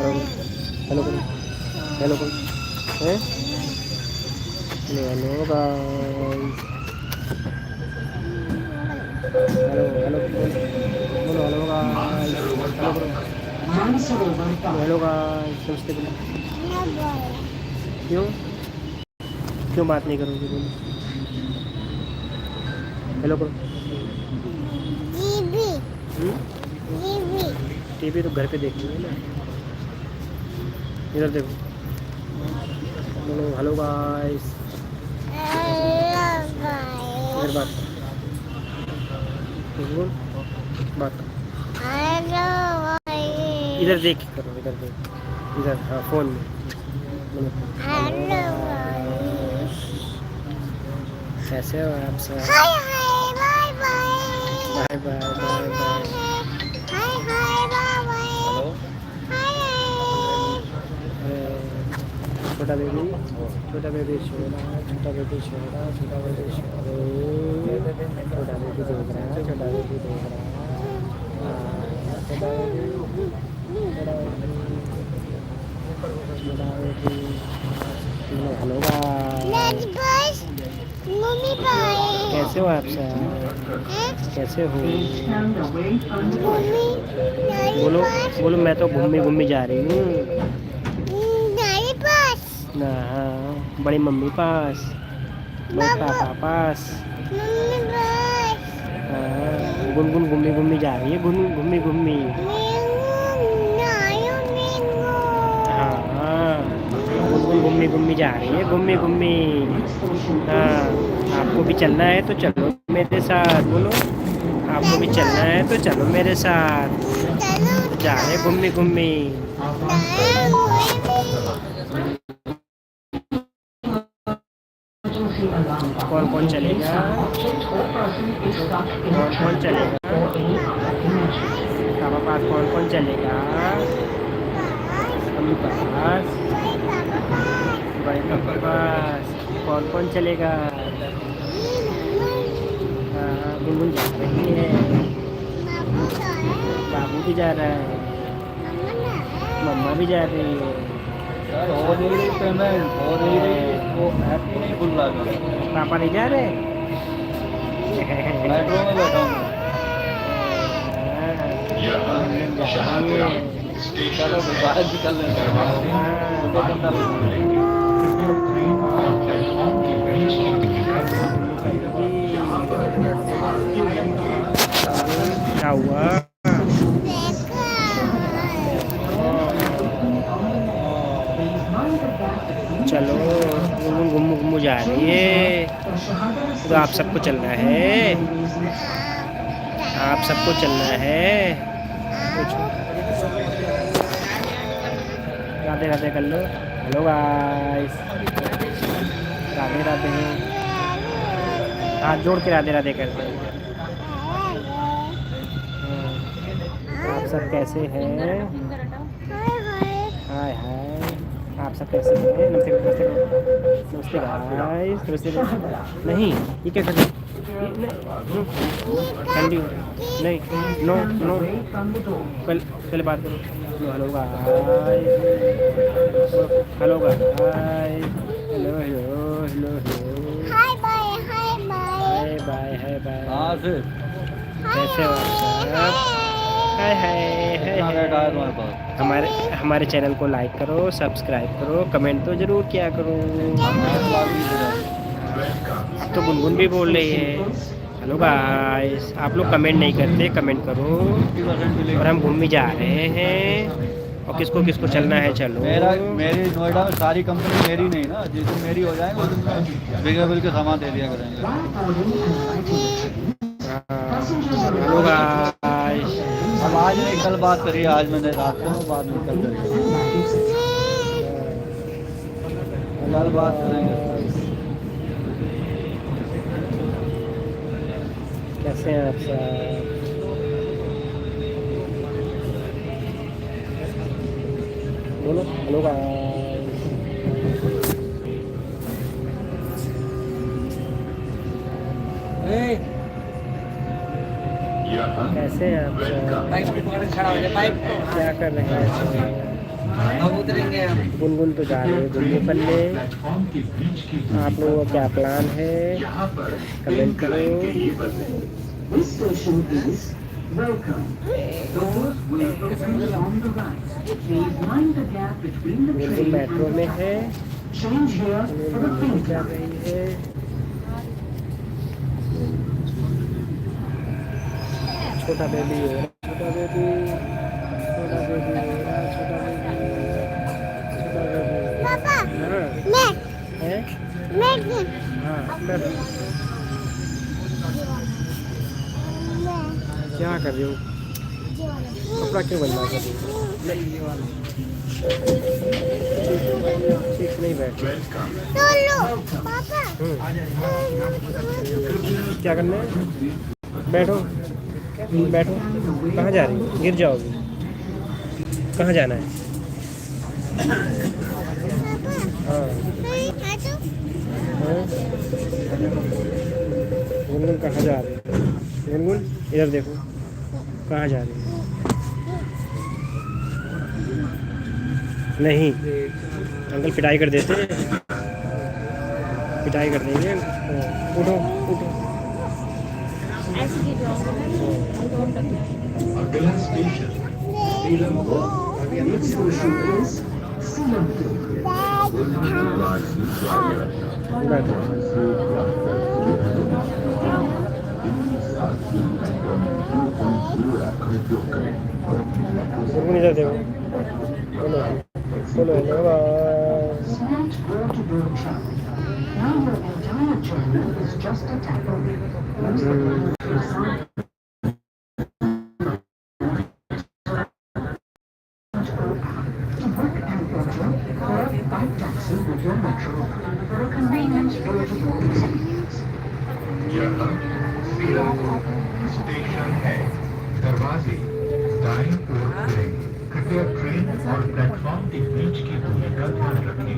Hello करो, hello करो, हैं? हेलो गाइस, हेलो हेलो बोलो बोलो, हेलो गाइस, हेलो करो, हेलो गाइस, नमस्ते बोलो। क्यों क्यों बात नहीं करोगे? बोलो हेलो करो। टीवी तो घर पे देखनी है ना। इधर देखो, बोलो हेलो गाइस, इधर बात करो, बोल बात करो, इधर देख के करो, इधर देख, इधर, हाँ फोन में बोलो हेलो गाइस, कैसे हो आप सब? Bye bye bye bye. छोटा बेबी, छोटा बेबी छोटा, छोटा बेबी छोटा, छोटा बेबी छोटा, छोटा बेबी देख रहा है, छोटा बेबी देख रहा है, छोटा बेबी, छोटा बेबी, हेलो गाइस, कैसे हो आप सब? कैसे हो? बोलो बोलो, मैं तो घूमी घूमी जा रही हूँ ना, हाँ बड़ी मम्मी पास, बड़े पापा पास, हाँ गुनगुन घूमी घूमी जा रही है, घूमी घूमी, हाँ गुनगुन घूमी घूमी जा रही है, घूमी घूमी, हाँ आपको भी चलना है तो चलो मेरे साथ, बोलो आपको भी चलना है तो चलो मेरे साथ, जा रहे घूमी घूमी। कौन कौन चलेगा? कौन कौन चलेगा? पापा पास कौन कौन चलेगा? मम्मी पास, बड़े पापा पास कौन कौन चलेगा? गुनगुन जा रही है, बाबू भी जा रहा है, मम्मा भी जा रही है, पेमेंट वो ऐप नहीं खुल रहा, पापा नहीं जा रहे, मेट्रो में बैठा हूँ। चलो बाहर निकल क्या हुआ? चलो घूमू घूमू जा रही है, तो आप सबको चलना है, आप सबको चलना है, राधे राधे कर लो, हेलो गाइस, राधे राधे, हाथ जोड़ के राधे राधे कर दो। आप सब कैसे हैं? हाय हाय, आप सब कैसे हैं? नमस्ते नमस्ते नमस्ते गाइस, नमस्ते। नहीं ये क्या कर रहे? ठंडी नहीं, नो नो, पहले बात करो, hello guys, hello guys, hello hello hello hello, hi bye hi bye hi bye, कैसे हो आप सब? हाय हाय हाय, हमारे चैनल को लाइक करो, सब्सक्राइब करो, कमेंट तो ज़रूर किया करो। अब तो गुनगुन भी बोल रही है, हेलो गाइस, आप लोग कमेंट नहीं करते, कमेंट करो। और हम घूमने जा रहे हैं, और किसको किसको चलना है चलो। मेरी नोएडा में सारी कंपनी मेरी नहीं ना, जिस दिन मेरी हो जाएगी उस दिन बिगड़ बिल के सामान दे दिया करेंगे। हेलो गाइस, अब आज नहीं कल बात करिए, आज मैंने रात को बात नहीं कल करिए, कल बात करेंगे। कैसे हैं आप सब? बोलो हेलो गाइस, कैसे हैं आप सब? क्या कर रहे हैं? गुनगुन तो जा रहे हैं घूमने फिरने। आप लोगों का क्या प्लान है कमेंट करो। This station is welcome. Doors will open on the right. Please mind the gap between the Gungun train metro and में the है। track. Change here for the Gungun pink जा line. रही है। छोटा बेबी हो रहा, छोटा बेबी, छोटा बेबी हो रहा, छोटा बेबी, छोटा बेबी। पापा हाँ है। मैं हाँ बैठो। क्या कर रही हो? कपड़ा क्यों गंदा कर रही हो? ठीक नहीं बैठ। पापा क्या करना है? बैठो बैठो। कहाँ जा रही हो? गिर जाओगी। कहाँ जाना है? हाँ गुनगुन कहाँ जा रही है? गुनगुन इधर देखो, कहाँ जा रही है? नहीं अंकल पिटाई कर देते हैं, पिटाई कर देंगे। उठो उठो। अगला station Next station is Selampur. बैठो। गुनगुन इधर देखो। बोलो बोलो bye. Select door-to-door travel. Now your entire journey is just a tap away. Use the phone to decide to book an auto or bike taxi with your metro for a convenient door-to-door experience. यह Seelampur station है। दरवाजे दाएं ओर खुलेंगे। कृपया train और platform के बीच की दूरी का ध्यान रखें।